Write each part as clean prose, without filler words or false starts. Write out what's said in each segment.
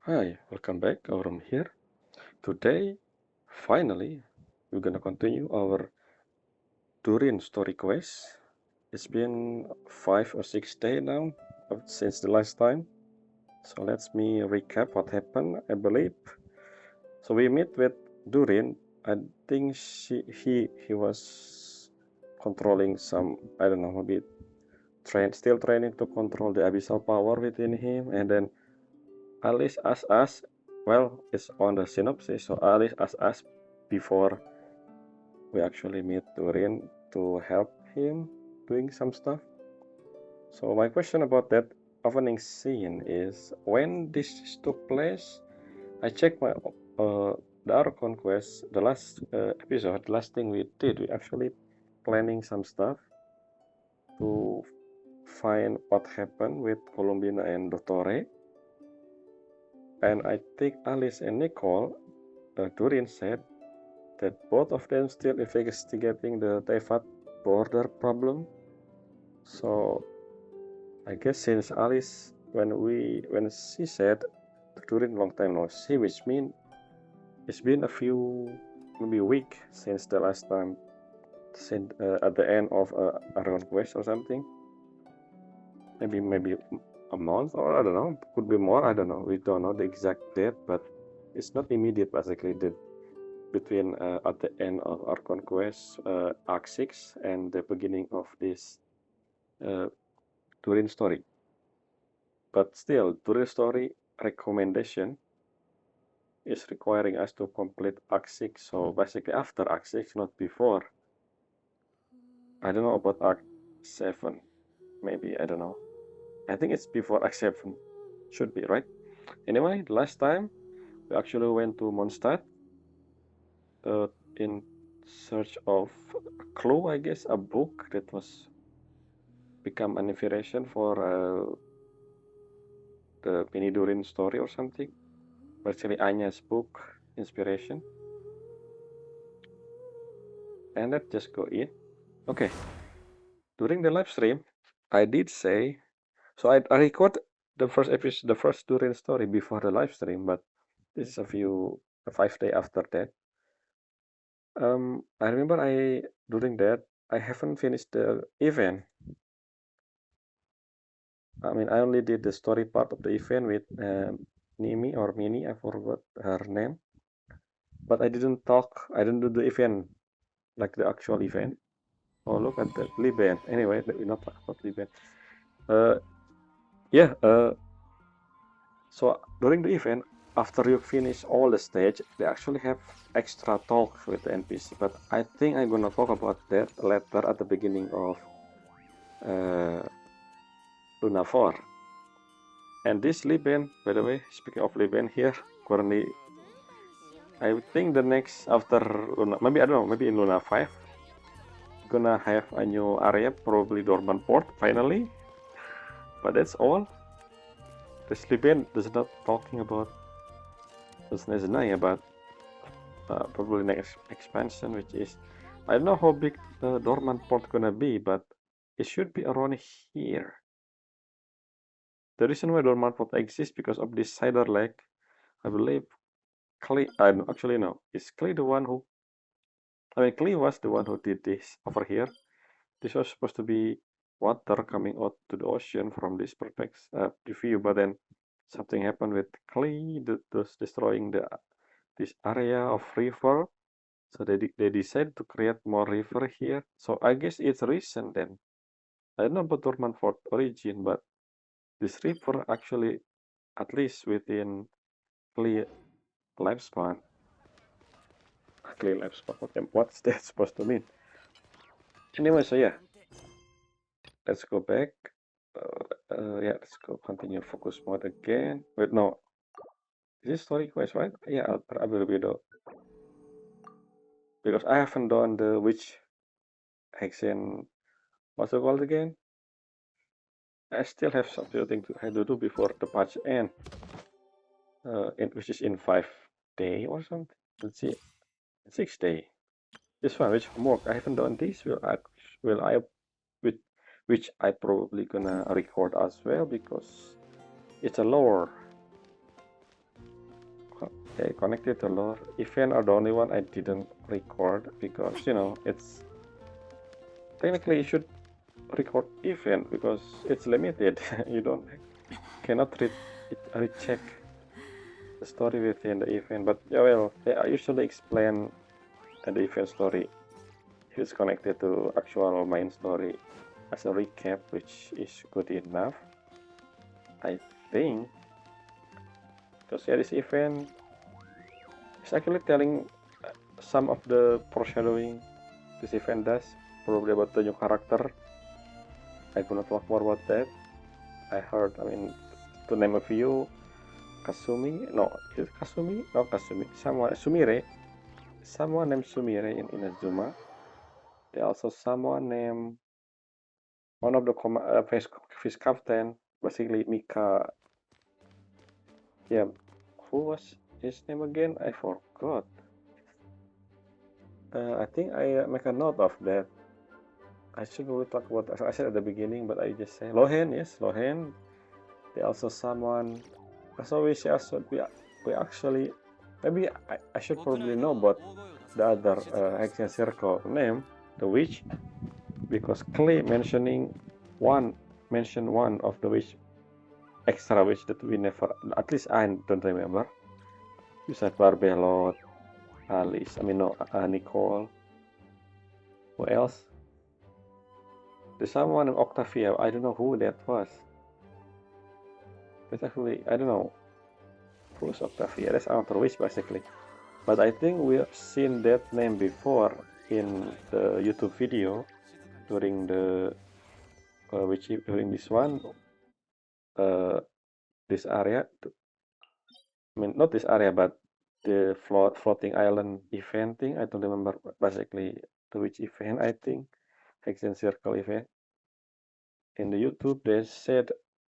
Hi, welcome back. Aurum here. Today, finally, we're gonna continue our Durin story quest. It's been 5 or 6 days now since the last time. So let me recap what happened. I believe. So we meet with Durin. I think he was controlling some, I don't know, maybe still training to control the abyssal power within him, and then Alice asked us, well, it's on the synopsis, so Alice asked us before we actually meet Durin to help him doing some stuff. So my question about that opening scene is, when this took place, I checked my the Archon quest, the last episode, the last thing we did, we actually planning some stuff to find what happened with Columbina and Dottore. And I think Alice and Nicole, Durin said that both of them still investigating the Teyvat border problem. So I guess since Alice, when she said during long time no see, which mean it's been a few maybe week since the last time, since at the end of Aragon Quest or something, maybe a month, or I don't know, could be more, I don't know, we don't know the exact date, but it's not immediate basically. The between at the end of Archon Quest Arc 6 and the beginning of this Durin story. But still, Durin story recommendation is requiring us to complete Arc 6, so basically after Arc 6, not before. I don't know about Arc 7, maybe, I don't know. I think it's before Arc 7, should be, right? Anyway, last time we actually went to Mondstadt in search of a clue, I guess, a book that was become an inspiration for the mini Durin story or something. Basically, Anya's book inspiration. And let's just go in. Okay, during the live stream, I did say, so I record the first episode, the first Durin story before the live stream, but this is a 5 day after that. I remember during that, I haven't finished the event. I mean, I only did the story part of the event with Nimi or Mini, I forgot her name. But I didn't do the event, like the actual event. Oh, look at the Liban. Anyway, let me not talk about Liban. Uh, yeah, so during the event, after you finish all the stage, they actually have extra talk with the NPC. But I think I'm gonna talk about that later at the beginning of uh, Luna 4. And this Liban, by the way, speaking of Liban here, currently, I think the next after Luna, maybe I don't know, maybe in Luna 5, gonna have a new area, probably Dormant Port, finally. But that's all. The Liban does not talking about about probably next expansion, which is, I don't know how big the Dormant Port gonna be, but it should be around here. The reason why Dormant Port exists because of this Cider Lake. I believe Clay, actually no, is Clay the one who, I mean Clay was the one who did this over here. This was supposed to be water coming out to the ocean from this preview, but then something happened with Clay, thus destroying this area of river. So they decided to create more river here. So I guess it's recent then. I don't know about Dormant Fort origin, but this river actually, at least within clear lifespan. Clear lifespan. What's that supposed to mean? Anyway, so yeah, let's go back. Yeah, let's go continue focus mode again. Wait, no, is this story quest, right? Yeah, I will be though. Because I haven't done the which action, what's it called again? I still have something to have to do before the patch end, which is in 5 day or something. Let's see, 6 day. This one, which homework I haven't done this. Will I with which I probably gonna record as well because it's a lore. Okay, connected to lore. Event are the only one I didn't record because it's technically you should record event because it's limited. You don't cannot recheck the story within the event. But yeah, well, I usually explain the event story if it's connected to actual main story as a recap, which is good enough, I think. Because yeah, this event is actually telling some of the foreshadowing this event does, probably about the new character. I do not talk more about that. I heard, I mean, to name a few, Kasumi, no, is it Kasumi? No, Kasumi, someone, Sumire, someone named Sumire in Inazuma. There also someone named, one of the fish captain, basically Mika, yeah, who was his name again? I forgot. I think I make a note of that. I should really talk about, I said at the beginning, but I just say Lohen, yes, Lohen. There also someone, as always, yes, we actually, maybe I should probably know about the other Hexen Circle name, the witch, because Clay one, mentioned one of the witch, extra witch that we never, at least I don't remember. You said Barbelot, Alice, I mean, no, Nicole, who else? There's someone in Octavia, I don't know who that was. That's actually, I don't know who's Octavia, that's another witch basically. But I think we've seen that name before in the YouTube video during the during this one this area. I mean, not this area, but the floating island event thing. I don't remember basically to which event. I think Hexen Circle event in the YouTube. They said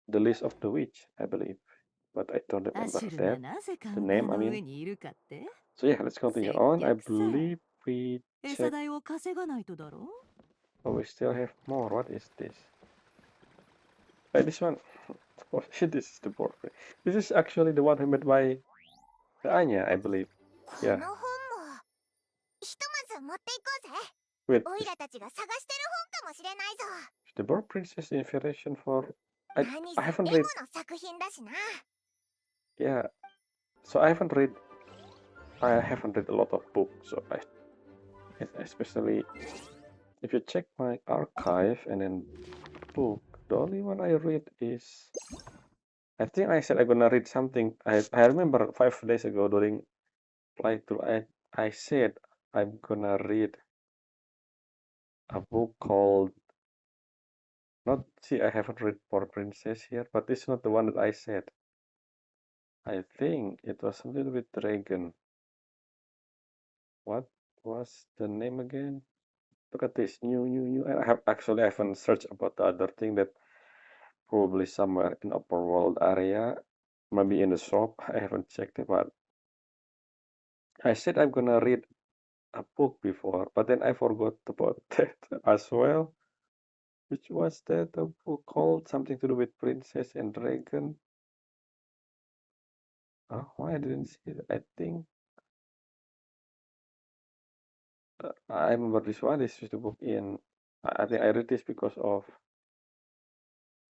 the list of the witch, I believe, but I don't remember that the name. I mean, so yeah, let's continue on. I believe we check. Oh, we still have more. What is this? This one. Oh shit, this is the board. This is actually the one made by Anya, I believe. Yeah. Wait, is the Board Princess inspiration for... I haven't read... Yeah, so I haven't read a lot of books, so especially if you check my archive and then book, the only one I read is... I think I said I'm gonna read something. I remember 5 days ago during playthrough, I said I'm gonna read a book called... Not, see, I haven't read Poor Princess here, but it's not the one that I said. I think it was something with dragon. What was the name again? Look at this, new. I haven't searched about the other thing, that probably somewhere in upper world area, maybe in the shop. I haven't checked it, but I said I'm gonna read a book before, but then I forgot about that as well. Which was that a book called something to do with princess and dragon? Oh, why I didn't see it? I think I remember this one. This is the book in. I think I read this because of.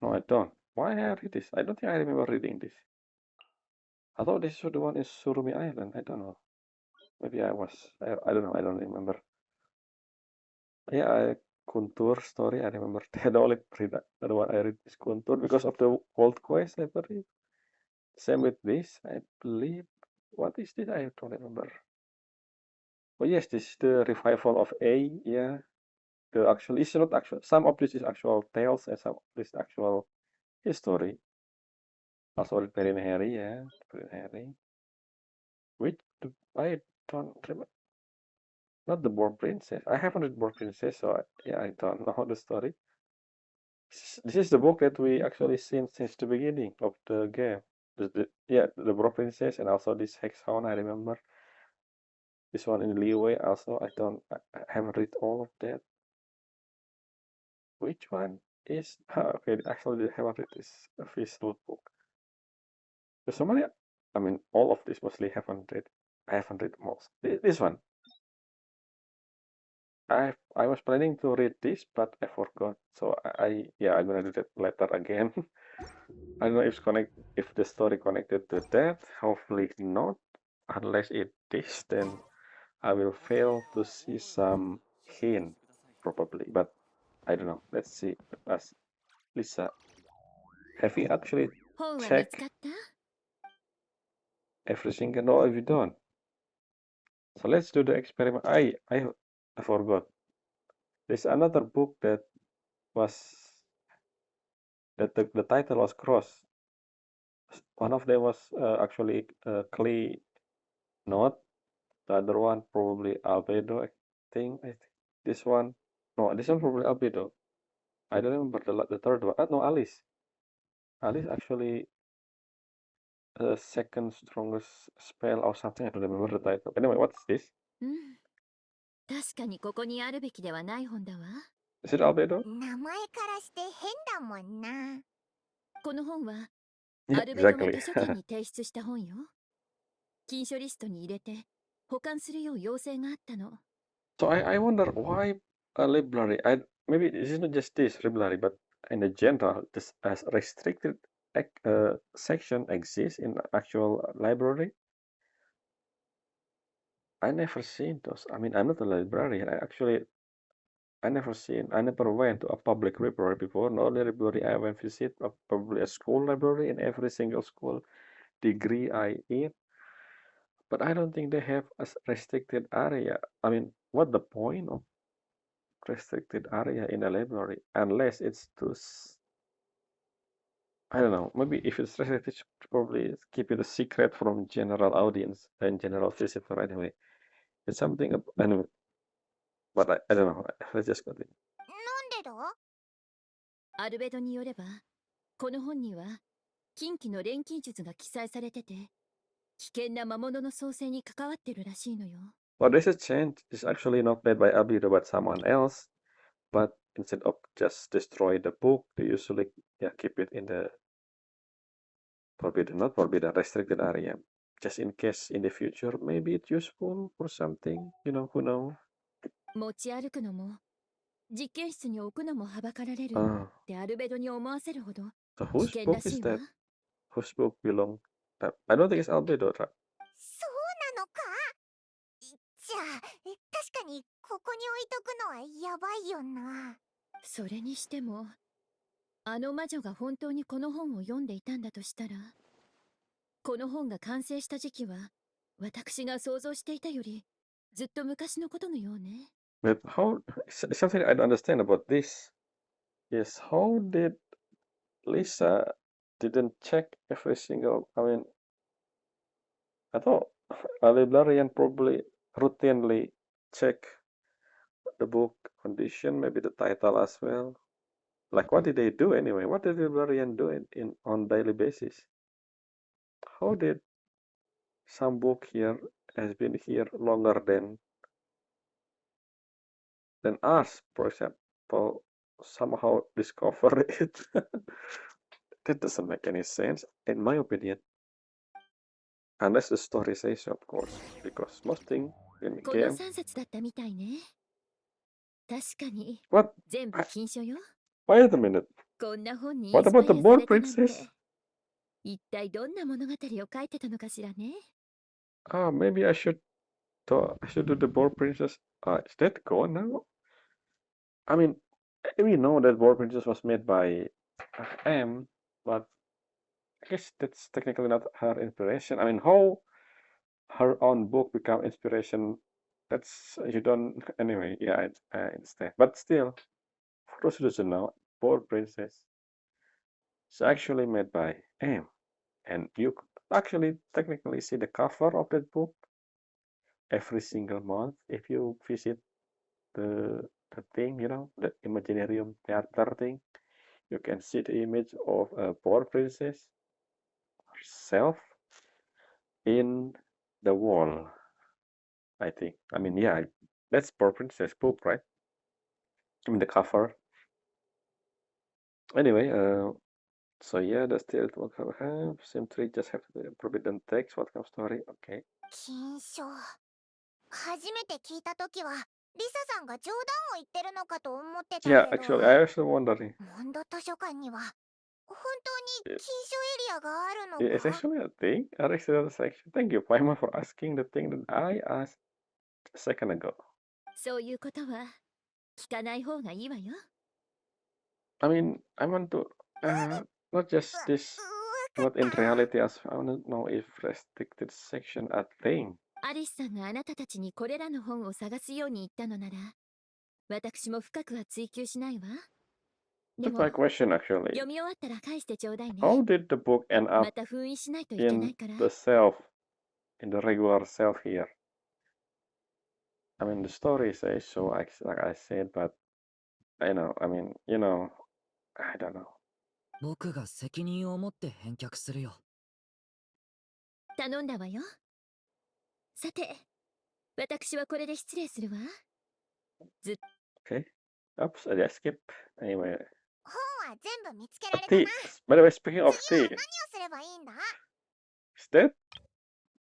No, I don't. Why I read this? I don't think I remember reading this. I thought this was the one in Surumi Island. I don't know. Maybe I was. I don't know. I don't remember. Yeah, Contour story. I remember the only read the one I read is Contour because of the World Quest. I believe. Same with this. I believe. What is this? I don't remember. Oh yes, this is the revival of A. Yeah, the actual. It's not actual. Some of this is actual tales and some of this is actual history. Also with Perrin Harry. Yeah, Perrin Harry. Which I don't remember. Not the Born Princess. I haven't read Born Princess, so yeah, I don't know the story. This is the book that we actually seen since the beginning of the game. Yeah, the Born Princess and also this Hexhound. I remember this one in Leeway. Also, I haven't read all of that. Which one is? Okay, actually, I haven't read this official book. There's so many. I mean, all of this mostly haven't read. I haven't read most. This one, I was planning to read this, but I forgot. So yeah, I'm gonna do that later again. I don't know if the story connected to that. Hopefully not. Unless it is, then I will fail to see some hint probably. But I don't know. Let's see. As Lisa, have you actually 本は見つ checked かった？ every single? No, if you don't. So let's do the experiment. I forgot. There's another book that was the title was cross. One of them was actually clay note. The other one probably albedo. I think this one. No, this one probably albedo. I don't remember the third one. No, Alice. Alice actually second strongest spell or something. I don't remember the title. Anyway, what's this? うん。確かにここにあるべきではない本だわ。Is it albedo? 名前からして変だもんな。この本は Yeah, アルベドが exactly. 図書館に提出した本よ。禁書リストに入れて保管するよう要請があったの。So I wonder why a library. Maybe this is not just this library, but in the general, this as restricted section exists in actual library. I never seen those. I mean, I'm not a librarian. I never went to a public library before. The only library I went visit, probably a school library in every single school degree I in. But I don't think they have a restricted area. I mean, what the point of restricted area in a library unless it's to I don't know, maybe if it's restricted probably keep it a secret from general audience and general visitor anyway. It's something anyway, but I don't know. Let's just continue. なんでだ？アルベドによれば、この本には近畿の錬金術が記載されてて、危険な魔物の創生に関わってるらしいのよ。Well, there's a change. It's actually not made by Abido but someone else. But instead of just destroy the book, they usually keep it in the not forbidden, restricted area. Just in case in the future, maybe it's useful for something, who knows? 持ち歩くのも実験室に置くのもはばかられるっ Ah, てアルベドに思わせるほど so 危 whose 険ら book is しいわ。 that? Whose book belong? I don't think it's Albedo, right? そうなのか？じゃあ、確かにここに置いとくのはやばいよな。それにしても、あの魔女が本当にこの本を読んでいたんだとしたら、この本が完成した時期は、私が想像していたよりずっと昔のことのようね。But something I don't understand about this is how did Lisa didn't check every single, I mean, I thought a librarian probably routinely check the book condition, maybe the title as well. Like, what did they do anyway? What did the librarian do in on daily basis? How did some book here has been here longer than us, for example, somehow discover it? That doesn't make any sense, in my opinion. Unless the story says so, of course, because most thing in the この game. 3冊だったみたいね。確かに What? 全部禁書よ。 Wait a minute. こんな本にイン What スパ about the イアさ Boar れたなんて、 Princess? 一体どんな物語を書いてたのかしらね。 Ah, maybe I should do the Boar Princess. Is that gone now? I mean, we know that Boar Princess was made by M, but I guess that's technically not her inspiration. I mean, how her own book become inspiration? That's you don't anyway. Yeah, I understand. But still, for those who doesn't know, Boar Princess is actually made by M, and you could actually technically see the cover of that book every single month if you visit the the thing, the Imaginarium theater thing. You can see the image of a poor princess herself in the wall. I think. I mean, yeah, that's poor princess book, right? I mean, the cover. Anyway, So yeah, the still what have sim 3 just have the forbidden text, what kind of story? Okay. 金書。初めて聞いたときは、リサさんが冗談を言ってるのかと思ってた Yeah, けど、 actually, I was wondering. モンド図書館には本当に It- 禁書エリアがあるの It's か？ actually a thing. Actually, a section. Thank you, Paimon, for asking the thing that I asked a second ago. そういうことは聞かない方がいいわよ。I mean, I want to, not just わ this, かっ but in た。 reality, as I want to know if restricted section a thing. アリスさんがあなたたちにこれらの本を探すように言ったのなら、私も深くは追求しないわ。で That's も my question, actually. 読み終わったら返してちょうだいね。 How did the book end ま up た封印しないといけない in から。 the shelf, in the regular shelf here? I mean, the story says so, like I said, but I know, I mean, I don't know. 僕が責任を持って返却するよ。頼んだわよ。さて、私はこれで失礼するわ。 Okay. Oops, I just skip. Anyway, 本は全部見つけ a られたな。 tea. By the way, speaking of 次は tea, 何をすればいいんだ？ is that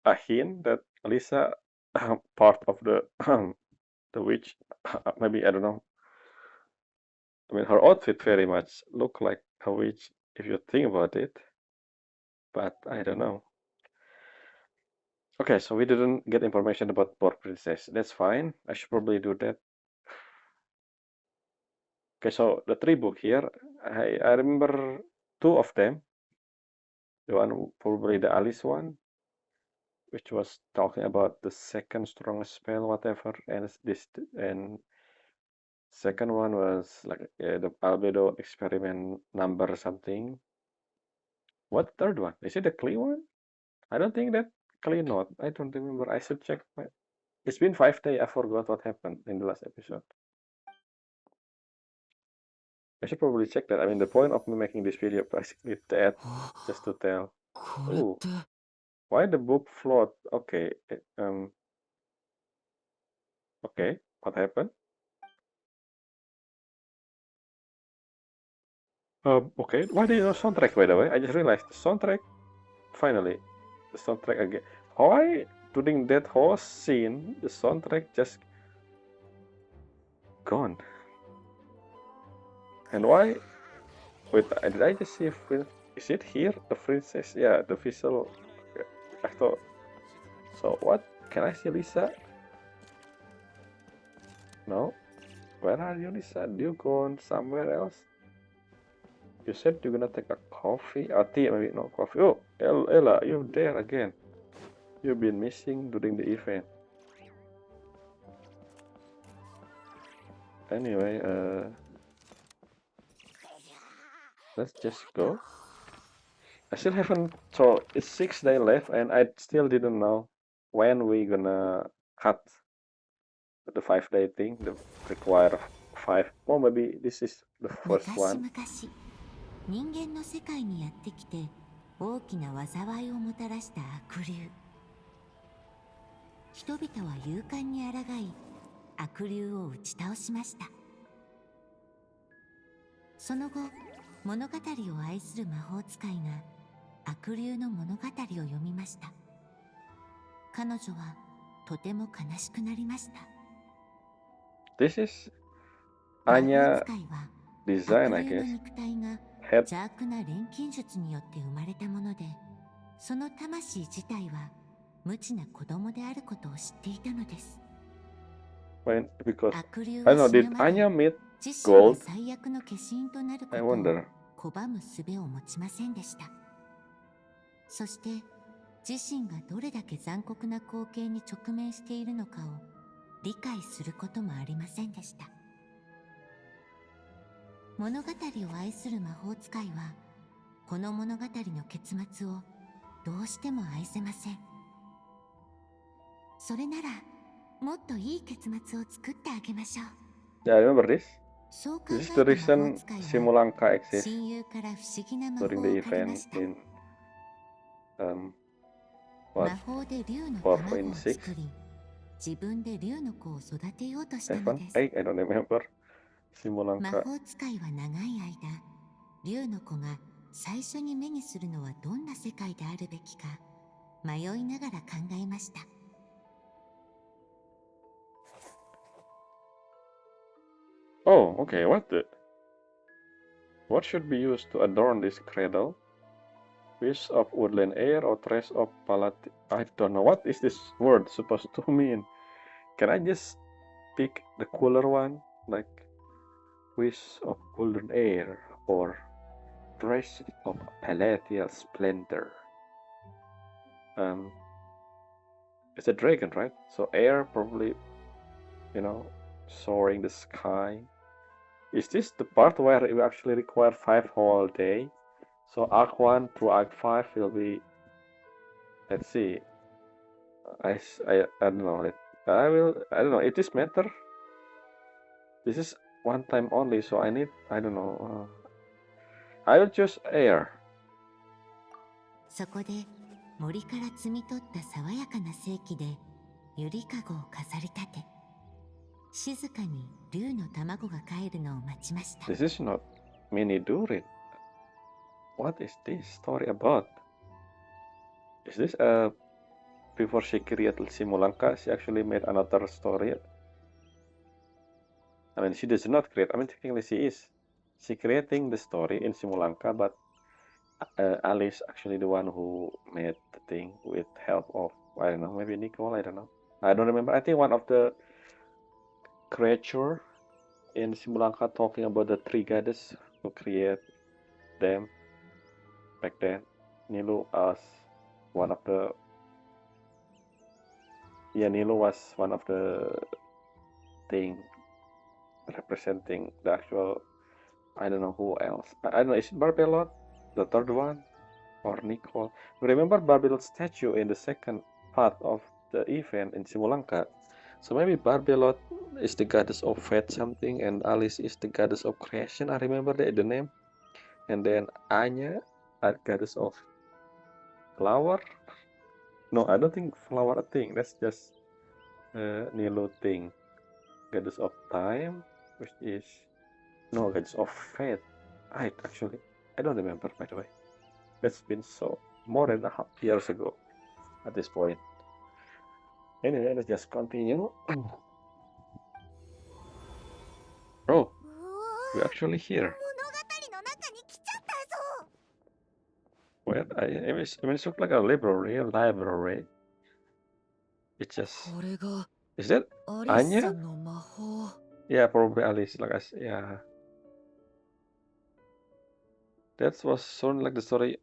a hint that Lisa, part of the witch, maybe I don't know. I mean, her outfit very much look like a witch if you think about it, but I don't know. Okay, so we didn't get information about Port Princess. That's fine. I should probably do that. Okay, so the 3 book here, I remember 2 of them. The one probably the Alice one, which was talking about the second strongest spell, whatever, and this and second one was like the albedo experiment number something. What third one? Is it the Klee one? I don't think that Klee note. I don't remember. I should check. It's been 5 days. I forgot what happened in the last episode. I should probably check that. I mean, the point of me making this video basically that, just to tell. これっ Oh, て why the book float? Okay, okay. What happened? Okay. Why do you know soundtrack, by the way? I just realized the soundtrack. Finally, the soundtrack again. Why during that whole scene, the soundtrack just gone? And why? Wait, did I just see? Is it here? The princess? Yeah, the visual. I thought. So what? Can I see Lisa? No. Where are you, Lisa? Do you go somewhere else? You said you're gonna take a coffee or tea, maybe no coffee. Oh, Ella, you're there again. You've been missing during the event. Anyway, let's just go. I still haven't. So it's 6 days left, and I still didn't know when we gonna cut the 5-day thing. The require 5. Or maybe this is the first 昔 one. 々人間の世界にやってきて大きな災いをもたらした悪竜。人々は勇敢に抗い悪竜を打ち倒しました。その後物語を愛する魔法使いが悪竜の物語を読みました。彼女はとても悲しくなりました。 This is 魔法 Anya 使いは design, I 悪竜の guess. 肉体が Head. 邪悪な錬金術によって生まれたもので、その魂自体は無知な子供であることを知っていたのです。 Because 悪竜 I don't は know. 死 Did ぬまで Anya meet 自身が Gold? 最悪の化身となるこ I とを wonder. 拒む術を持ちませんでした。そして自身がどれだけ残酷な光景に直面しているのかを理解することもありませんでした。物語を愛する魔法使いはこの物語の結末をどうしても愛せません。それならもっといい結末を作ってあげましょう。 Yeah, I remember this. そう考 This え is た the 魔法 reason 使いは Simulanka exists 親友から不思議な魔法を during 借 the りま event した。 in 魔 what 法で竜の 4卵を in 6, 作り、自分で竜の子を育てようとしたの 7, です。 8, I don't remember. 魔 Simulanka. 法使いは長い間、竜の子が最初に目にするのはどんな世界であるべきか迷いながら考えました。Oh, okay, what should be used to adorn this cradle? Piece of woodland air or trace of palati? I don't know what is this word supposed to mean. Can I just pick the cooler one, like piece of woodland air or trace of palatial splendor? It's a dragon, right? So air probably, soaring the sky. Is this the part where you actually require 5 whole day? So Arc 1 through Arc 5 will be, let's see, I don't know, I don't know, it is matter? This is one time only, so I don't know, I will choose air. そこで森から摘み取った爽やかな生気でゆりかごを飾り立て、静かに竜の卵が帰るのを待ちました。This is not mini Durin. What is this story about? Is this before she created Simulanka, she actually made another story? I mean, she does not create. I mean, technically she is. She creating the story in Simulanka, but Alice actually the one who made the thing with help of, I don't know, maybe Nicole, I don't know. I don't remember. I think one of the creature in Simulanka talking about the three goddesses who create them back then. Nilu as one of the, Nilu was one of the thing representing the actual, I don't know who else. I don't know, is it Barbelot, the third one, or Nicole? Remember Barbelot's statue in the second part of the event in Simulanka? So maybe Barbelot is the goddess of fate something, and Alice is the goddess of creation. I remember the name. And then Anya, are goddess of flower. No, I don't think flower a thing. That's just Nilo thing. Goddess of time, which is no goddess of fate. I don't remember, by the way. That's been so more than a half years ago at this point. Anyway, let's just continue. Oh, we're actually here. 物語の中に来ちゃったぞ。 Well, I mean, it looks like a library. It's just, これが is that アリスさ Anya? んの魔法。 Yeah, probably Alice, yeah. That was sound like the story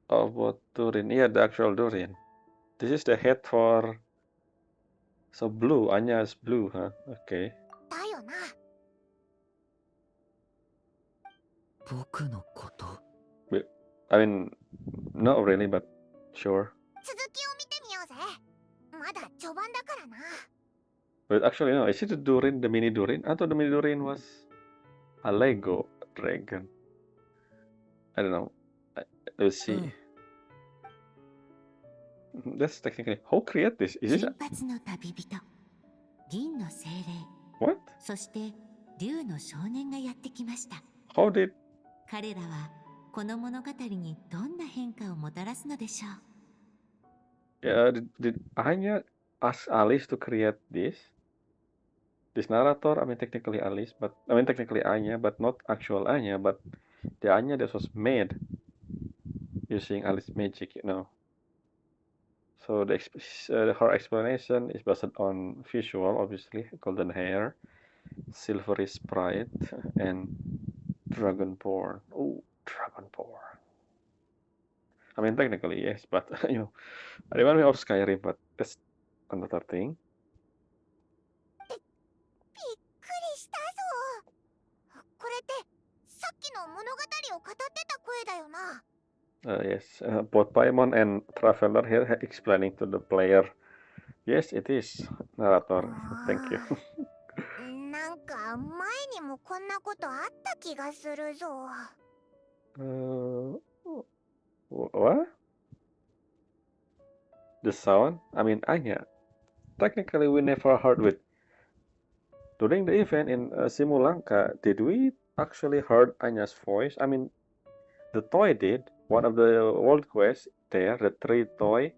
of what Durin. Yeah, the actual Durin. This is the head for, so blue. Anya is blue, huh? Okay. だよな。僕のこと。 I mean, not really, but sure. 続きを見てみようぜ。まだ序盤だからな。 But actually, no. Is it the Durin, the mini Durin? I thought the mini Durin was a Lego dragon. I don't know. Let's see. That's technically, who create this? Is this 金髪の旅人、銀の精霊、 what? そして竜の少年がやってきました。 How did 彼らはこの物語にどんな変化をもたらすのでしょう。 did Anya ask Alice to create this narrator? I mean, technically Alice, but I mean technically Anya, but not actual Anya, but the Anya that was made using Alice magic, So her explanation is based on visual, obviously, golden hair, silvery sprite, and dragonborn. Oh, dragonborn. I mean, technically yes, but I remind me of Skyrim, but that's another thing. びっくりしたぞ。これってさっきの物語を語ってた声だよな。 Yes, both Paimon and Traveler here explaining to the player. Yes, it is narrator. Thank you. なんか前にもこんなことあった気がするぞ。What? The sound? I mean, Anya. Technically, we never heard with. During the event in Simulanka, did we actually heard Anya's voice? I mean, the toy did. One of the world quests there, the three toy,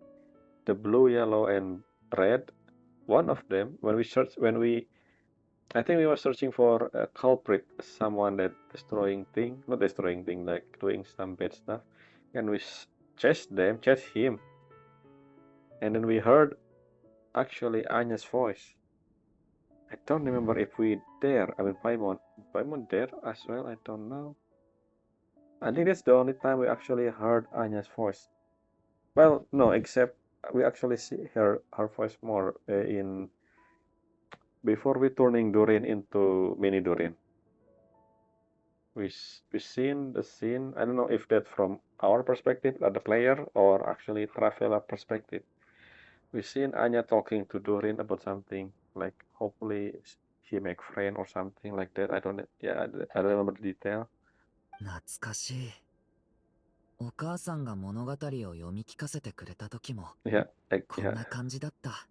the blue, yellow, and red. One of them, I think we were searching for a culprit, someone that not destroying thing, like doing some bad stuff, and we chased him, and then we heard actually Anya's voice. I don't remember if we dare. I mean, Paimon dare as well. I don't know. I think that's the only time we actually heard Anya's voice. Well, no, except we actually see her voice more in before we turning Durin into mini Durin. We seen the scene. I don't know if that's from our perspective, the player, or actually traveler perspective. We seen Anya talking to Durin about something, like hopefully he make friend or something like that. I don't. Yeah, I don't remember the detail. 懐かしい。お母さんが物語を読み聞かせてくれた時も Yeah, こん yeah. な感じだった。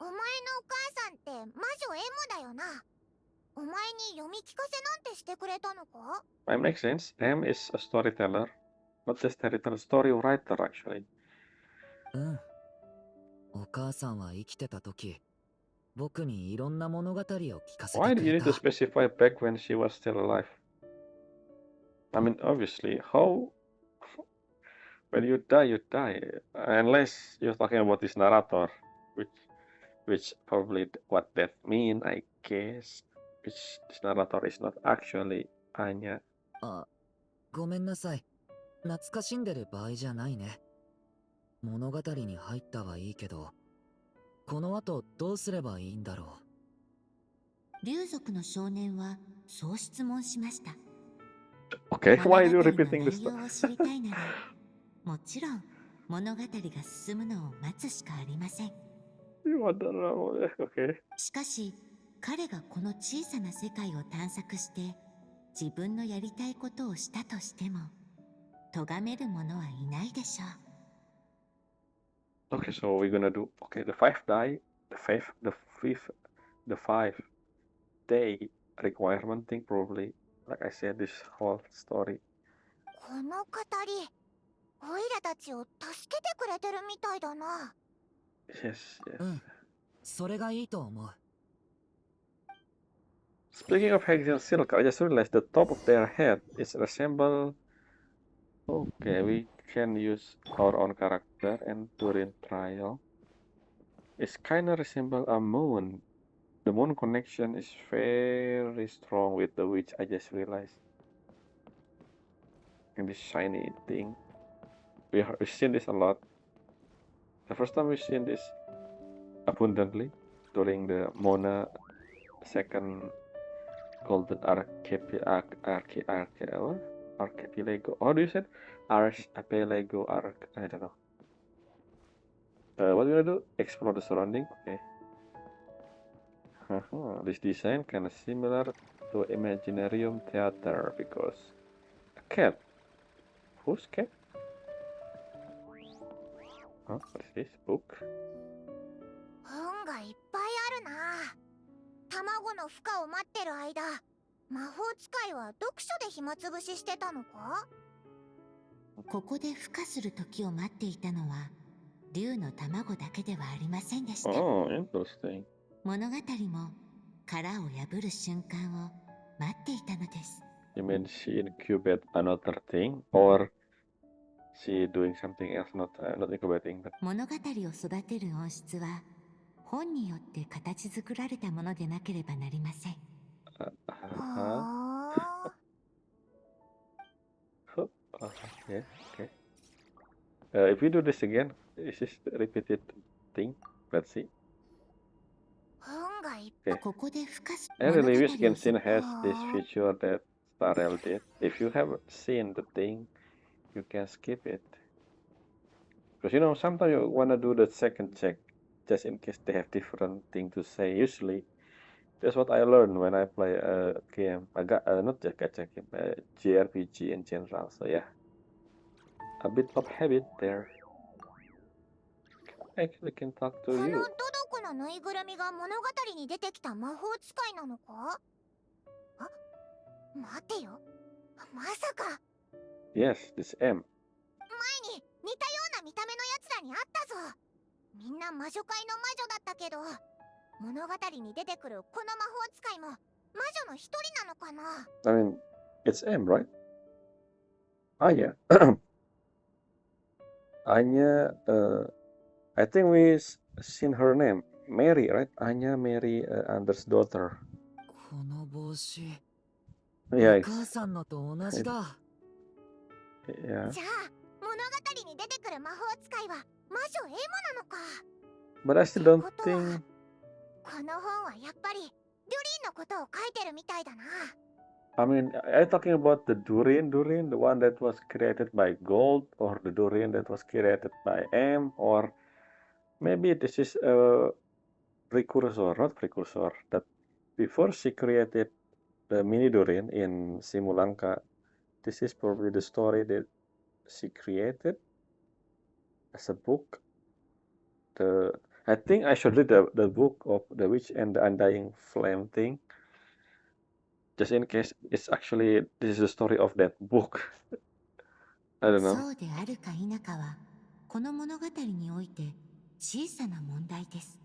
お前のお母さんって魔女 M だよな。お前に読み聞かせなんてしてくれたのか？ That makes sense. M is a storyteller, not just storyteller, story writer actually. うん。お母さんは生きてた時、僕にいろんな物語を聞かせ Why て do く you れ need to た。 specify back when she was still alive? I mean, obviously, how when you die, unless you're talking about this narrator, which probably what that mean, I guess. Which this narrator is not actually Anya. あ、ごめんなさい。懐かしんでる場合じゃないね。物語に入ったはいいけど、この後どうすればいいんだろ竜族の少年はそう質問しました。 Okay, 物語 why are you の repeating this? 内容を知りたいなら、もちろん物語が進むのを待つしかありません。 You want to know? Okay. しかし、彼がこの小さな世界を探索して自分のやりたいことをしたとしても、咎める者はいないでしょう。 Okay, so we're gonna do the five day requirement thing probably. Like I said, this whole story. この語り、オイラたちを助けてくれてるみたいだな。Yes, う。う yes. ん。それがいいと思う。 Speaking of Hexen Silk, I just realized the top of their head is resemble. Okay, we can use our own character and Durin trial. It's kinda resemble a moon. The moon connection is very strong with the witch, I just realized. And this shiny thing. We've seen this a lot. The first time we've seen this abundantly during the Mona second Golden Archipelago. How do you say it? Archipelago I don't know. What do you gonna do? Explore the surrounding. Okay. This design kind of similar to Imaginarium Theater because a cat. Whose cat? Huh? What is this book? 本がいっぱいあるな。卵の孵化を待ってる間、魔法使いは読書で暇つぶししてたのか？ここで孵化する時を待っていたのは竜の卵だけではありませんでした。 Oh, interesting. 物語も殻を破る瞬間を待っていたのです。 You mean she incubate another thing, or she doing something else, not incubating, but 物語を育てる音質は本によって形作られたものでなければなりません。はあ。Okay, okay. If we do this again, is this the repeated thing? Let's see. 本がいっ Okay. ここで孵化す I really wish 物語を Genshin has this feature that Starrel did. If you haven't seen the thing, you can skip it. Because you know, sometimes you wanna do the second check, just in case they have different thing to say. Usually, that's what I learned when I play a game. I got not just gacha game, JRPG in general. So yeah, a bit of habit there. Actually, can talk こ to の you. ドドコのぬいぐるみが物語に出てきた魔法使いなのか？あ、待てよ。まさか。Yes, this M. 前に似たような見た目のやつらに会ったぞ。みんな魔女界の魔女だったけど、物語に出てくるこの魔法使いも魔女の一人なのかな。 I mean, it's M, right? Anya. Anya, I think seen her name. Mary, right? Anya Mary Anders' daughter. この帽子、 Yeah, お母さんのと同じだ。yeah. じゃあ物語に出てくる魔法使いは魔女エマなのか。 But I still don't ってことは、 think. この本はやっぱりデュリンのことを書いてるみたいだな。 I mean, are you talking about the Durin, the one that was created by Gold, or the Durin that was created by M, or maybe this is a precursor, not precursor, that before she created the mini Durin in Simulanka, this is probably the story that she created as a book. I think I should read the book of the Witch and the Undying Flame thing, just in case it's actually this is the story of that book. I don't know. そうであるか否かは、この物語において小さな問題です。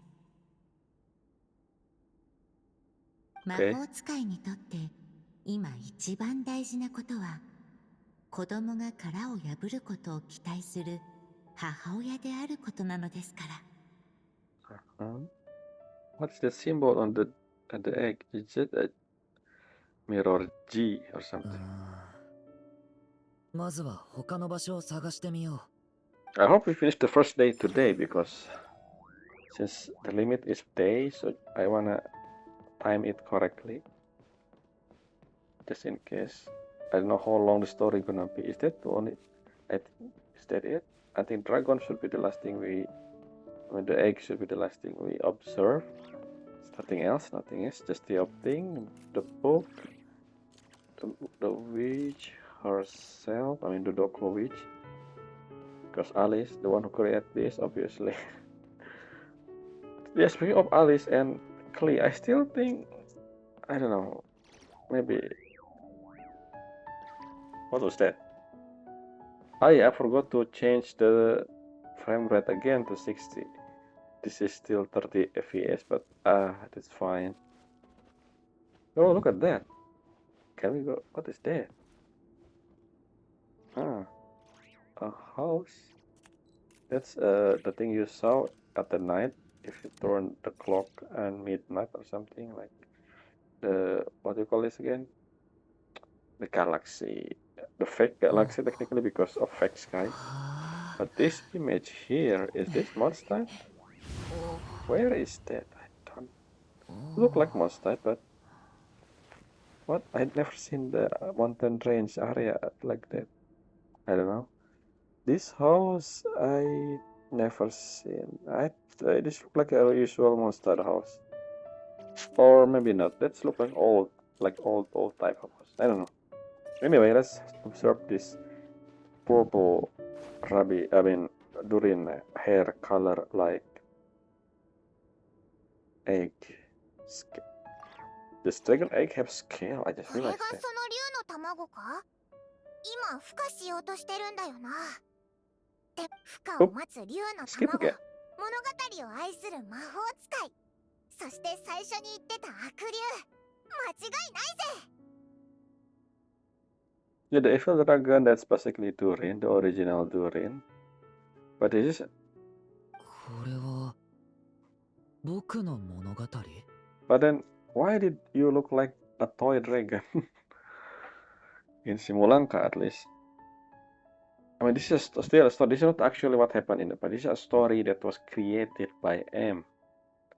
魔 Okay. 法使いにとって今一番大事なことは、子供が殻を破ることを期待する母親であることなのですから。What's the symbol on the egg? Is it a mirror G or う something? ん。まずは他の場所を探してみよ I hope we finish the first day today because since the limit is day, so I wanna time it correctly. Just in case. I don't know how long the story gonna be. Is that the only? Is that it? I think dragon should be the last thing the egg should be the last thing we observe. Nothing else. Just the thing, the book, the witch herself. I mean the Draco witch. Because Alice, the one who created this, obviously. Yeah, speaking of Alice and Klee, I still think, I don't know, maybe. What was that? Oh yeah, I forgot to change the frame rate again to 60. This is still 30 FPS, but that's fine. Oh, look at that. Can we go? What is that? Ah, a house. That's the thing you saw at the night if you turn the clock and midnight or something like the what do you call this again? The galaxy, the fake galaxy technically because of fake sky. う。はあ。 But this image here is this Mondstadt? Where is that? I don't look like Mondstadt, but what? I'd never seen the mountain range area like that. I don't know. This house I never seen. This look like a usual monster house, or maybe not. Let's look like old type of house. I don't know. Anyway, let's observe this purple Durin hair color like egg. Does dragon egg have scale? I just これが realized そ that. の竜の卵か。今孵化しようとしてるんだよな。で、孵化を待つ竜の Skip 卵、 again. 物語を愛する魔法使い、そして最初に言ってた悪竜、間違いないぜ。 Yeah, the evil dragon that's basically Durin, the original Durin. But this is これは僕の物語？ But then, why did you look like a toy dragon? In Simulanka, at least. I mean, this is still a story. This is not actually what happened in the past. This is a story that was created by M.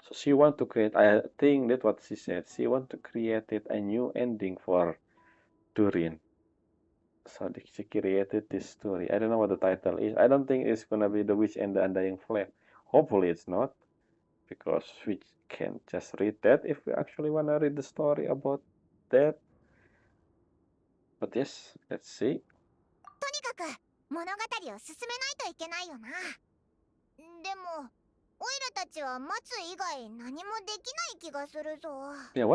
So she want to create. I think that's what she said. She want to create a new ending for Durin. So she created this story. I don't know what the title is. I don't think it's gonna be The Witch and the Undying Flame. Hopefully, it's not. Because we can just read that if we actually want to read the story about that. But yes, let's see. とにかく物語を進めないといけないよな。でも、オイラたちは待つ以外何もできない気がするぞ。 Yeah,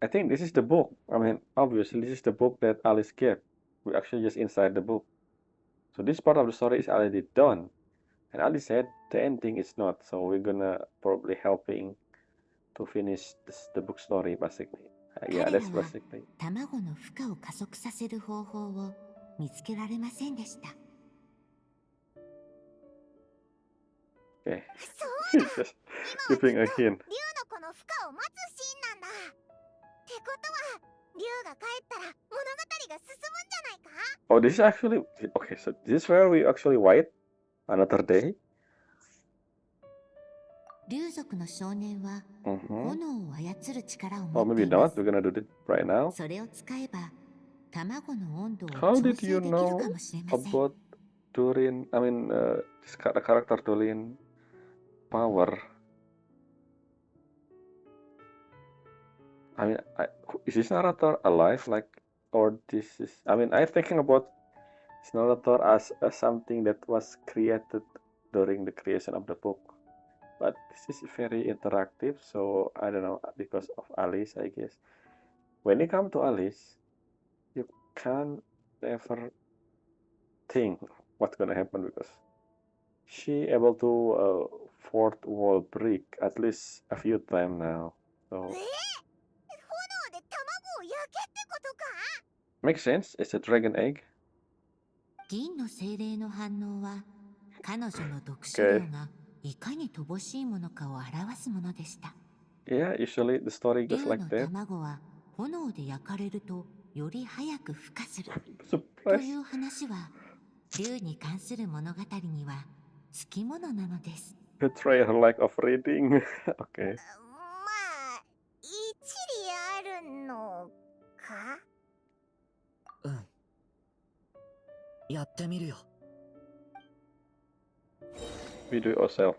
I think this is the book. I mean, obviously, this is the book that Alice gave. we're actually just inside the book. So this part of the story is already done. And Ali said the ending is not, so we're gonna probably helping to finish the book story basically. Yeah, 彼ら that's は basically. 卵の孵化を加速させる方法を見つけられませんでした。 Okay. そうだ Just 今はきっ giving a と hint. 竜の子の孵化を待つシーンなんだ。ってことは竜が帰ったら物語が進むんじゃないか？ Oh, this is actually okay. So this is where we actually wait another day. 竜族の少年は Mm-hmm. 炎を操る力を Or 持って maybe いま not. す。 We're gonna do it right now. それを使えば卵の温度を How 調 did you 整できるか know もしれません。 about Durin? I mean, this character Durin power. I mean, is this narrator alive? Like, or this is? I mean, I'm thinking about this narrator as something that was created during the creation of the book. But this is very interactive, so I don't know, because of Alice, I guess. When you come to Alice, you can't ever think what's gonna happen because she able to fourth wall break at least a few times now. So 炎で卵を焼けってことか？ makes sense. It's a dragon egg. 銀の精霊の反応は彼女の読書量がいかに乏しいものかを表すものでした。 Yeah, usually the story 竜 goes の like that. 卵は炎で焼かれるとより早く孵化すると Surprise. いう話は竜に関する物語にはつきものなのです。 Betray her lack of reading. Okay. まあ一理あるのか？うん。やってみるよ。 We do it ourselves.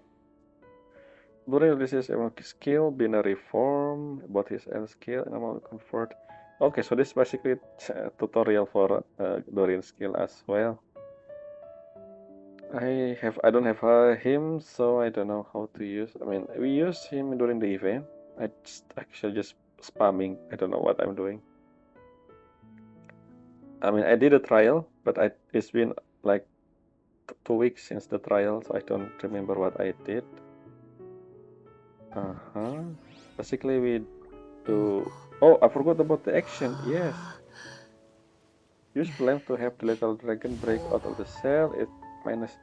During this is among his skill, binary form, about his end skill, and amount convert. Okay, so this is basically a tutorial for Durin skill as well. I don't have him, so I don't know how to use. I mean, we use him during the event. I actually just spamming. I don't know what I'm doing. I mean, I did a trial, but it's been like 2 weeks since the trial, so I don't remember what I did. Basically, we do. Oh, I forgot about the action. Yes. Use flame to have the little dragon break out of the cell. It minus.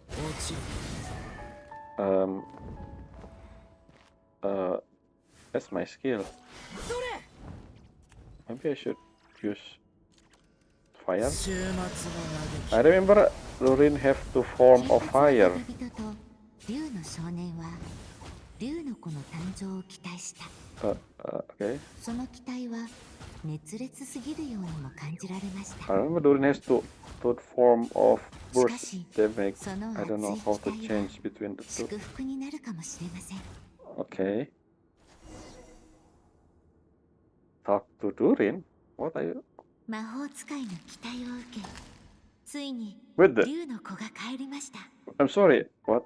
落ちる。 That's my skill. Maybe I should use fire. 終末の嘆き。 I remember Durin have to form of 警察の fire. 旅人と竜の少年は竜の子の誕生を期待した。 Okay. その期待は熱烈すぎるようにも感じられました。 I remember Durin has to form of burst しかし、 that make. その I don't know 熱い how 期 to 待は change between the two. 祝福になるかもしれません。 Okay. Talk to Durin? What are you? 魔法使いの期待を受け、ついに With the. 竜の子が帰りました。 I'm sorry. What?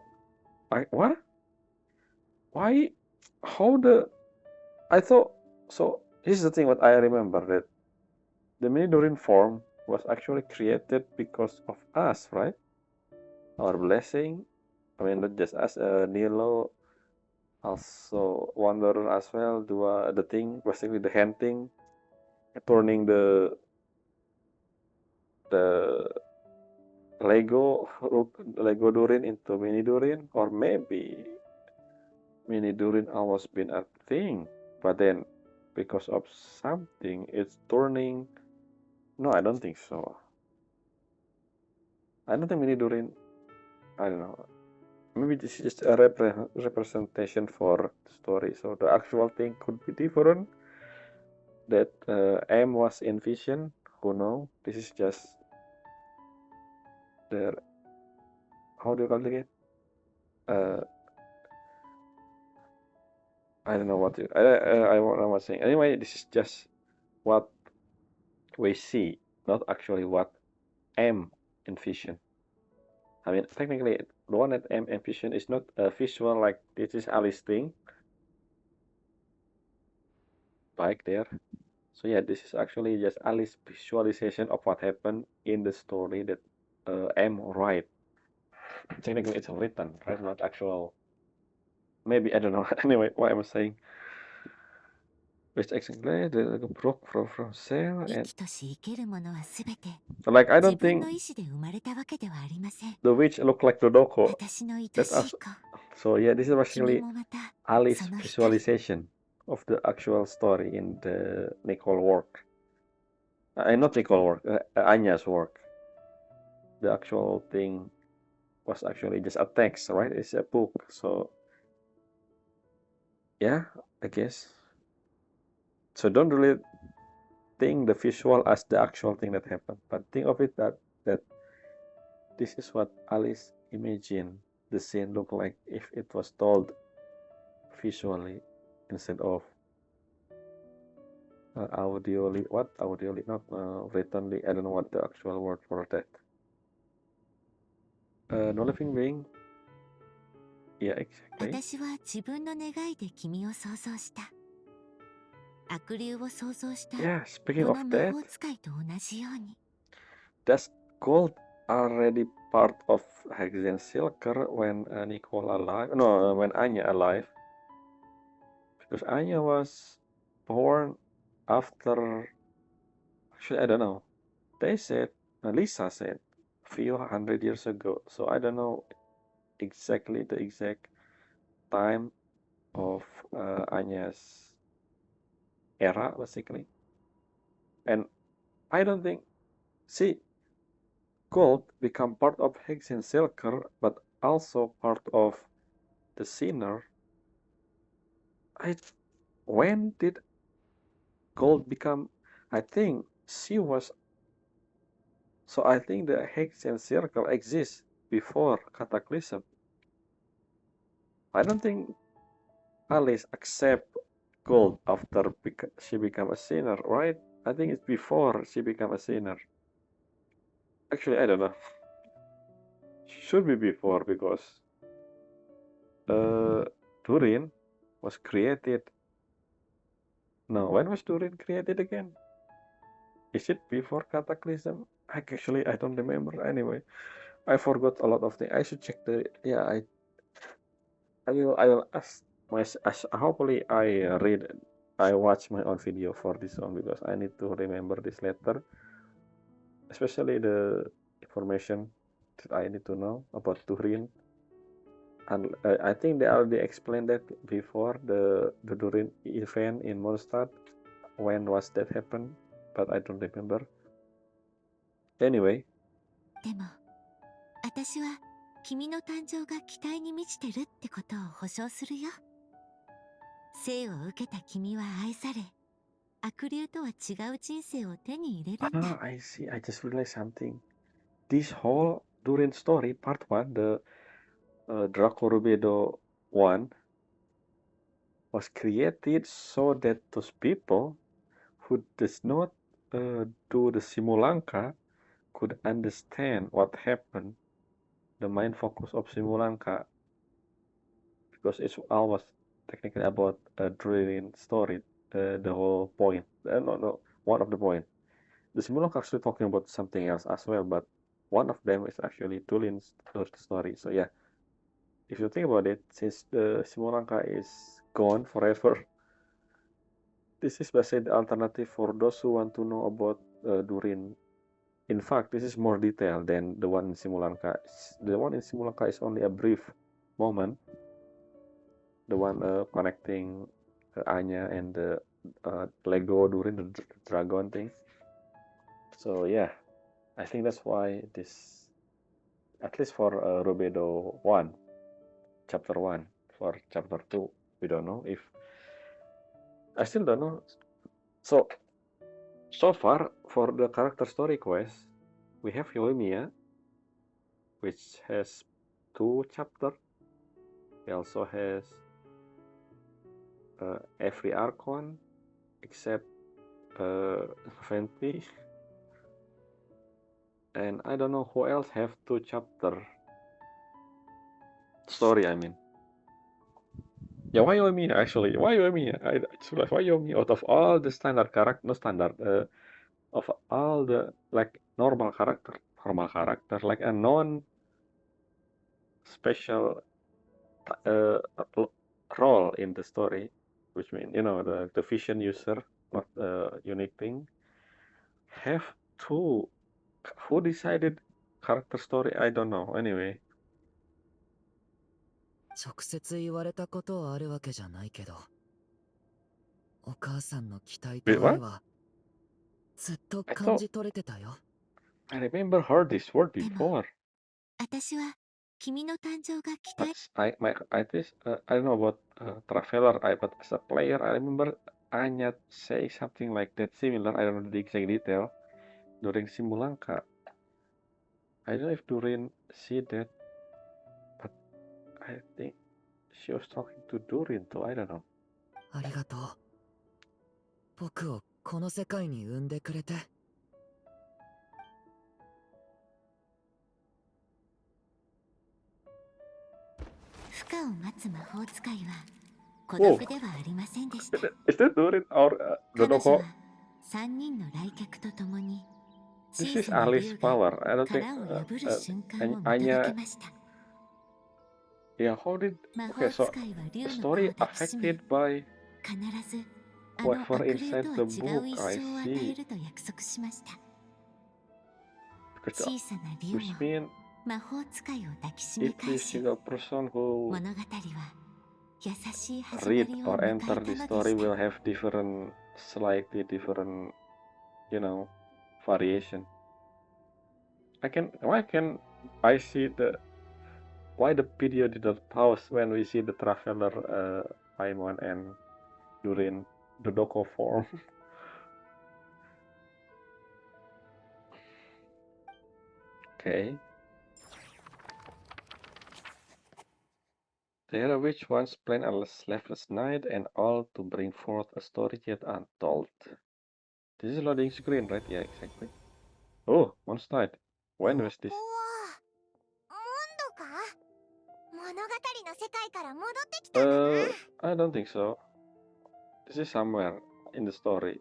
What? Why? How the? I thought so. This is the thing. What I remember that the mini Durin form was actually created because of us, right? Our blessing. I mean, not just us. Nilo, also Wanderer as well. Do the thing, basically the hand thing, turning the Lego Durin into mini Durin, or maybe mini Durin always been a thing, but then because of something, it's turning. No, I don't think so. I don't think mini Durin. I don't know. Maybe this is just a representation for the story. So the actual thing could be different. That M was in vision. Who know? This is just the. How do you call it again? I don't know what to. I don't know what saying. Anyway, this is just what we see, not actually what M envision. I mean, technically, the one that M envision is not a visual like this is Alice thing. Back there. So yeah, this is actually just Alice's visualization of what happened in the story that M write. Technically, it's written, right? Not actual. Maybe I don't know. Anyway, what I was saying. Which exactly the broke from sale 生 and きとし生けるものはすべて like I 自 don't 分 think の意志で生まれたわけではありません。 the witch look like Dodoko. 私の愛 That's しい us. 子、 So yeah, this is 君 basically もまた Alice's その一人。 visualization of the actual story in the Nicole work. Not Nicole work, Anya's work. The actual thing was actually just a text, right? It's a book. So yeah, I guess. So don't really think the visual as the actual thing that happened, but think of it that this is what Alice imagined the scene look like if it was told visually instead of audioly. What audioly? Not writtenly. I don't know what the actual word for that. No living being. Yeah, exactly. 私は自分の願いで君を想像した。悪霊を想像した Yeah, speaking こ of の魔 that, 法使いと同じように。 that's gold already part of Hexen Silker when Nicole alive. No, when Anya alive. Because Anya was born after. Actually, I don't know. They said, Lisa said, few hundred years ago. So I don't know exactly the exact time of Anya's era, basically. And I don't think, see, gold become part of Hexen Silker, but also part of the Sinner. When did gold become? I think she was. So I think the Hexen Circle exists before Cataclysm. I don't think Alice accept gold after she become a sinner, right? I think it's before she become a sinner. Actually, I don't know. Should be before because Durin was created. No, when was Durin created again? Is it before Cataclysm? Actually, I don't remember. Anyway, I forgot a lot of things. I should check the. Yeah, I will ask my. Hopefully, I watch my own video for this one because I need to remember this letter, especially the information that I need to know about Durin. And I think they already explained that before the Durin event in Mondstadt. When was that happen? But I don't remember. Anyway, でも、私は君の誕生が期待に満ちてるってことを保証するよ。生を受けた君は愛され、悪霊とは違う人生を手に入れるんだ。I see. I just realized something. This whole Durin story, part one, the Draco Rubedo one, was created so that those people who does not do the Simulanka could understand what happened, the main focus of Simulanka, because it's almost technically about a Durin story, the whole point. No, one of the point. The Simulanka actually talking about something else as well, but one of them is actually Durin's story. So yeah, if you think about it, since the Simulanka is gone forever, this is basically the alternative for those who want to know about Durin. In fact, this is more detailed than the one in Simulanka. The one in Simulanka is only a brief moment. The one connecting Anya and the Lego Durin, the dragon thing. So yeah, I think that's why this, at least for Rubedo 1, chapter 1, for chapter 2, we don't know if, I still don't know. So far, for the character story quest, we have Yoimiya, which has 2 chapters. He also has every Archon except Venti. And I don't know who else have 2 chapter story, I mean. Yeah, why Yomi actually? Why Yomi? I should like why Yomi out of all the standard character, no standard, of all the like normal character, like a non-special uh, r- role in the story, which means the vision user, not unique thing, have two. Who decided character story? I don't know. Anyway, 直接言われたことはあるわけじゃないけど、お母さんの期待 wait, と愛 what? はずっと I 感 thought じ取れてたよ。 I remember heard this word でも before. 私は君の誕生が期 But 待 I don't know about Traveler. But as a player, I remember Anya say something like that similar. I don't know the exact detail during Simulangka. I don't know if Durin see that, but I think she was talking to Durin too. I don't know. ありがとう。僕をこの世界に産んでくれて。孵化を待つ魔法使いは孤 Whoa, 独ではありませんでした。 is that Durin or 彼女 Dodoko? は3人の来客と共に This 小 is さな Alice 竜が power. I don't think 殻を破る瞬間を見届 Anya. けました。 Yeah, how did 魔 okay? 法 So 使いは竜 the の顔を story 抱きしめ affected by 必ずあの whatever 悪霊 inside とは the 違う book. 一 I 生を与え see. ると約束しました。 Because 小さな竜も which mean 魔法使いを抱きしめ if 返 you し single person who 物語は優しい始ま read りを or 迎え enter た the ので story し will た。 have different, slightly different, variation. Why can I see why the video did not pause when we see the traveler, Paimon and Durin, the Doko form? Okay. There which once planned a sleepless night and all to bring forth a story yet untold. This is loading screen, right? Yeah, exactly. Oh, one night. When こ was this? こはモンドか？物語の世界から戻ってきたんだな。 I don't think so. This is somewhere in the story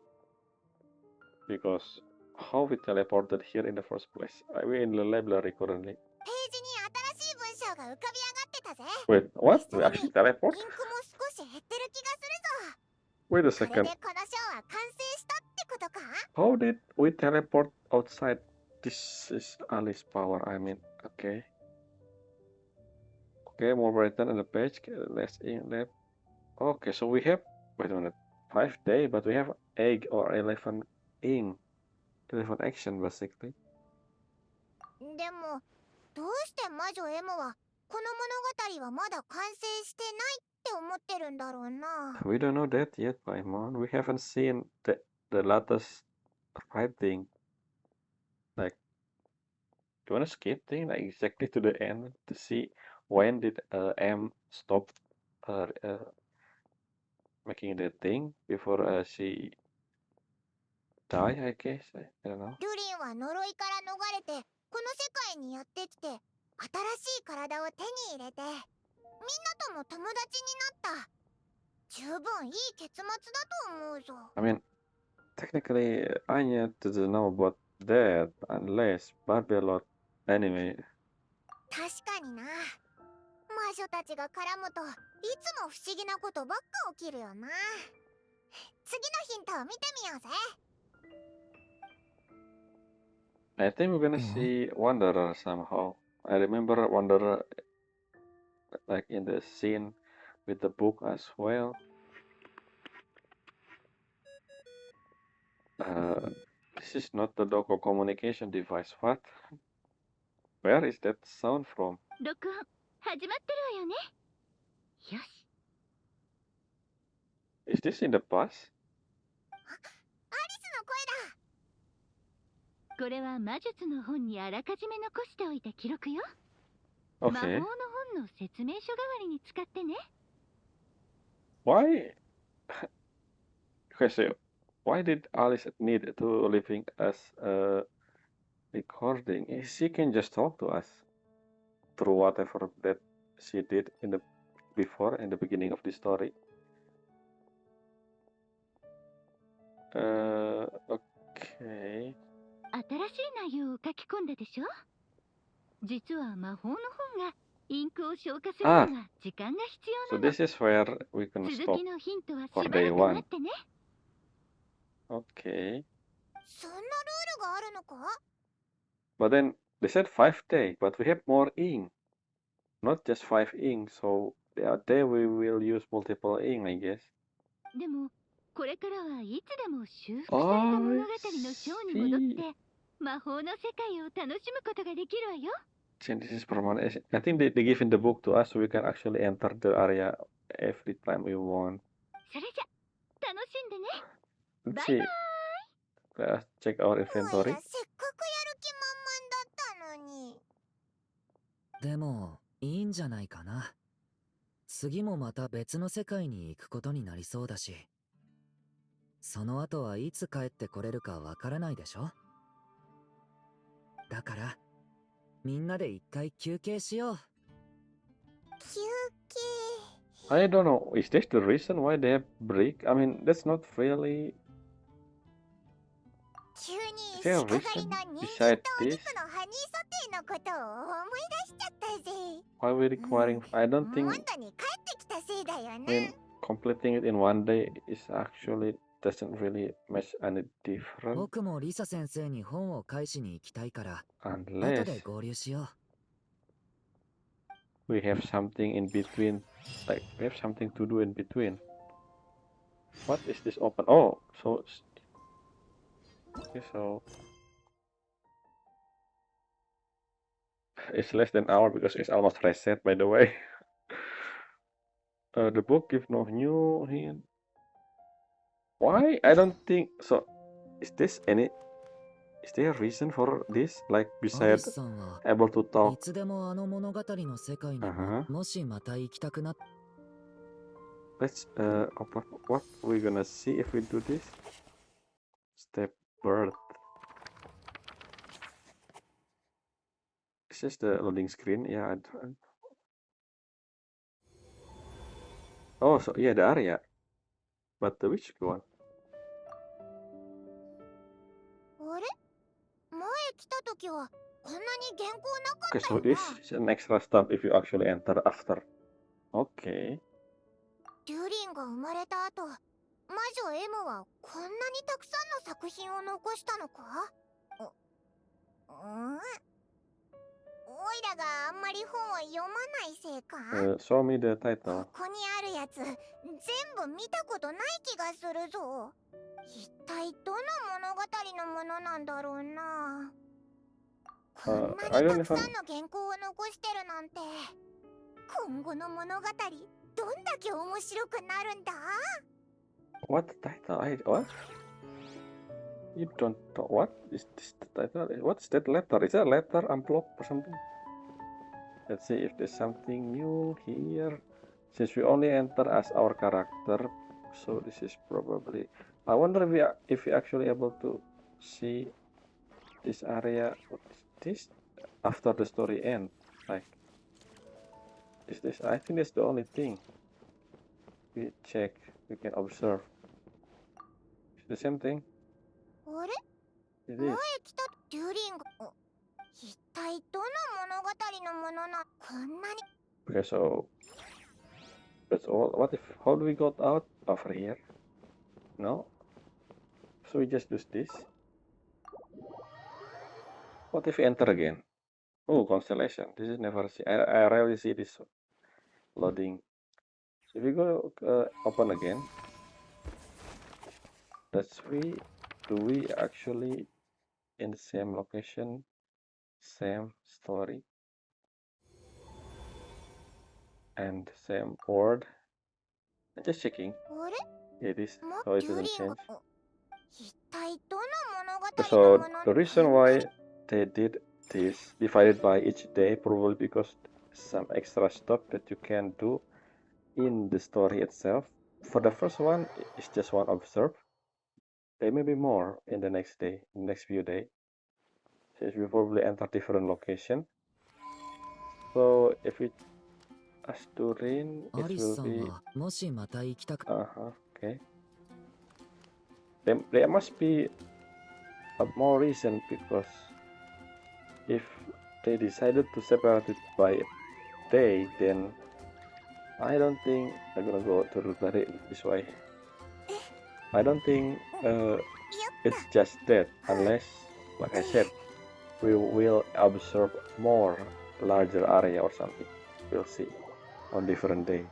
because how we teleported here in the first place? We're in the library currently. ページに新しい文章が浮かび上がってたぜ。 Wait, what? We それ actually に teleport? インクも少し減ってる気がするぞ。 Wait a これ second. でこの章は完成したってことか？ How did we teleport outside? This is Alice power. I mean, okay. Okay, more written on the page. Okay, less in left. Okay, so we have wait a minute, 5 days, but we have 8 or 11 in 11 action basically. でもどうして魔女エモはこの物語はまだ完成してないって思ってるんだろうな。 We don't know that yet, Paimon. We haven't seen the latest writing. Like, do you wanna skip thing like exactly to the end to see when did M stop making the thing before she die? I guess I don't know. ルリンは呪いから逃れてこの世界にやってきて新しい体を手に入れてみんなとも友達になった。十分いい結末だと思うぞ。 I mean, technically, Anya doesn't know about that unless Barbelot anyway. 確かにな。魔女たちが絡むといつも不思議なことばっか起きるよな。次のヒントを見てみようぜ。 I think we're gonna see Wanderer somehow. I remember Wanderer like in the scene with the book as well. This is not the Doko communication device. What? Where is that sound from? 録音始まってるわよね。よし。 Is this in the past? アリスの声だ。これは魔術の本にあらかじめ残しておいた記録よ。魔法 Okay. の本の説明書代わりに使ってね。 Why? Okay, so why did Alice need to leaving us a recording? She can just talk to us through whatever that she did in the before in the beginning of the story. Okay. 新しい内容を書き込んだでしょ。実は魔法の本がインクを消化するのが時間が必 So 要なの。 this is where we can 続 stop きのヒントは for しば day らく one. 待ってね。 Okay. そんなルールがあるのか？ But then they said 5 day, but we have more ink. Not just 5 ink, so there we will use multiple ink, I guess. でもこれからはいつでも修復された物語の章に戻って魔法の世界を楽しむことができるわよ。 Since this is permanent, I think they give in the book to us so we can actually enter the area every time we want. それじゃ楽しんでね。 Let's バイ see. バイ。 Let's check our おい inventory. らせっかくやる気満々だったのに。でもいいんじゃないかな。次もまた別の世界に行くことになりそうだし、その後はいつ帰ってこれるかわからないでしょ。だからみんなで一回休憩しよう。休憩。 I don't know. Is this the reason why they have break? I mean, that's not really. 急に Is 鹿 there a 狩り reason の人 beside 間とお this? 肉のハニーソテーのことを思い出しちゃったぜ。 Why we requiring? I don't モン think. ドに帰ってきたせいだよ I な。 mean, completing it in one day is actually doesn't really make any difference 僕もリサ先生に本を返しに行きたいから後 unless で合流しよ we have something in between. Like we have something to do in between. What is this open? Oh, so okay, so it's less than an hour because it's almost reset. By the way, the book gives no new hint. Why? I don't think so. Is this any? Is there a reason for this? Like う。アリ besides スさんは able to い talk? つでもあの物語の世界にもしまた行きたくなっ Let's what we're gonna see if we do this. Step birth. Is this the loading screen? Yeah. Oh, so yeah, the area. But which one? あれ？前来た時はこんなに原稿なか Okay, った so よ this な。 is an extra step if you actually enter after. Okay. デュリンが生まれた後、魔女 M はこんなにたくさんの作品を残したのか？おいらがあんまり本を読まないせいか？ Show me the title. ここにあるやつ全部見たことない気がするぞ。一体どの物語のものなんだろうな。こんなにたくさんの原稿を残してるなんて、今後の物語どんだけ面白くなるんだ？ What title? What? You don't know what is this title? What's that letter? Is that a letter envelope or something? Let's see if there's something new here. Since we only enter as our character, so this is probably. I wonder if we actually able to see this area. What is this? After the story ends, like is this? I think that's the only thing. We check. We can observe. It's the same thing. あれ？ It 前 is. 来たデュリンが一体どの物語のものな。こんなに Okay, so that's all. What if? How do we got out over here? No. So we just do this. What if we enter again? Oh, constellation. This is never see. I rarely see this loading. So if we go open again, that's do we actually in the same location, same story, and same word? I'm just checking. あれ？ It is. も So デ it ュリ doesn't ンが change. 一体どの物語 So のもの the reason why they did this divided by each day probably because some extra stuff that you can do in the story itself. For the first one, it's just one observe. There may be more in the next day, next few days. Since we probably enter different location. So if we as Durin, ア it リス will さん be はもしまた行きたく okay. There must be a more reason, because if they decided to separate it by a day, then I don't think I'm gonna go to Rubari this way. I don't think よっ it's just that, unless, like I said, we will observe more larger area or something. We'll see on different day.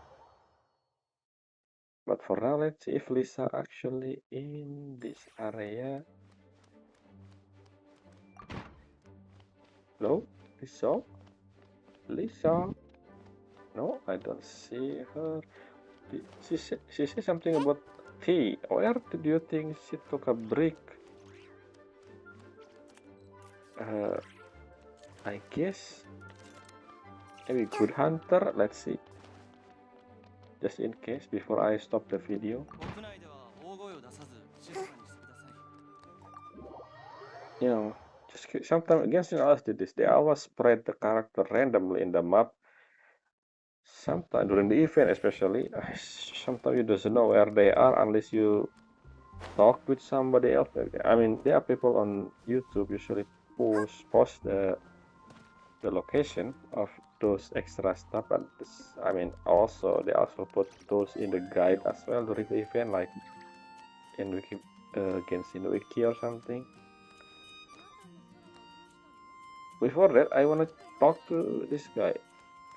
But for now, let's see if Lisa actually in this area. No, Lisa? Lisa? No, I don't see her. She said something about tea. Where do you think she took a break? I guess maybe Good Hunter. Let's see. Just in case, before I stop the video. 屋内では大声を出さず静かにしてください。 You know, just sometimes Genshin always did this. They always spread the character randomly in the map. Sometimes during the event, especially, sometimes you doesn't know where they are unless you talk with somebody else. I mean, there are people on YouTube usually post the location of those extra stuff, but I mean, also they also put those in the guide as well during the event, like in Genshin Wiki or something. Before that, I wanna talk to this guy.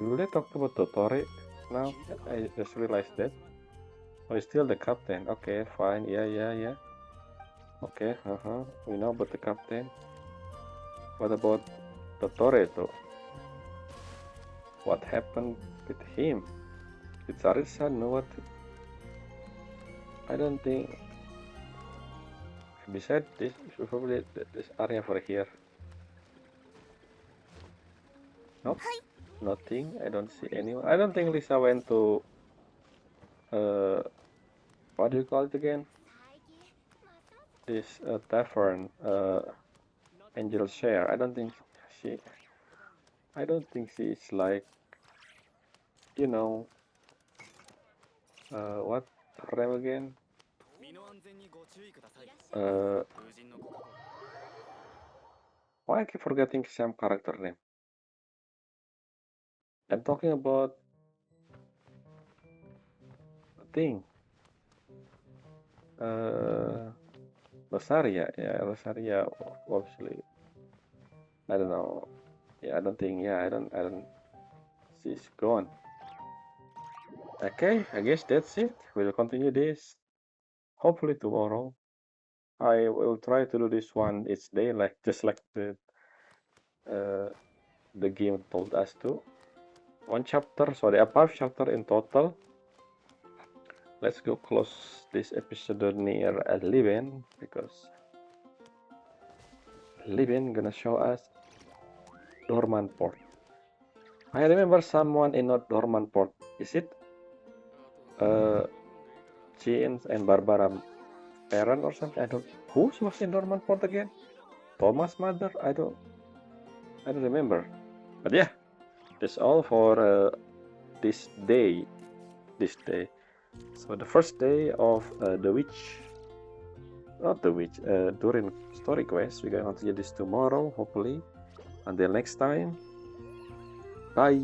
Will they talk about Totore now? I just realized that. Oh, he's still the captain. Okay, fine. Yeah. Okay, we know about the captain. What about Totore though? What happened with him? Did Sarisa know what? I don't think. Besides this, probably this area for here. Nope. Nothing. I don't see anyone. I don't think Lisa went to what do you call it again? This tavern, Angel Share. I don't think she is like, you know, what her name again? 身の安全にご注意ください。 Uh, 風神のご加護。 why I keep forgetting some character name? I'm talking about thing. Rosaria, yeah, Rosaria, obviously. I don't know. Yeah, I don't think. Yeah, I don't. She's gone. Okay, I guess that's it. We'll continue this hopefully tomorrow. I will try to do this one each day, like just like the game told us to. One chapter, so there are 5 chapters in total. Let's go close this episode near Liben, because Liben gonna show us Dormant Port. I remember someone in not Dormant Port. Is it Jeans and Barbara parent or something? I don't. Who was in Dormant Port again? Thomas' mother? I don't remember. But yeah, that's all for this day. So the first day of Durin story quest. We're gonna continue this tomorrow, hopefully. Until next time, bye.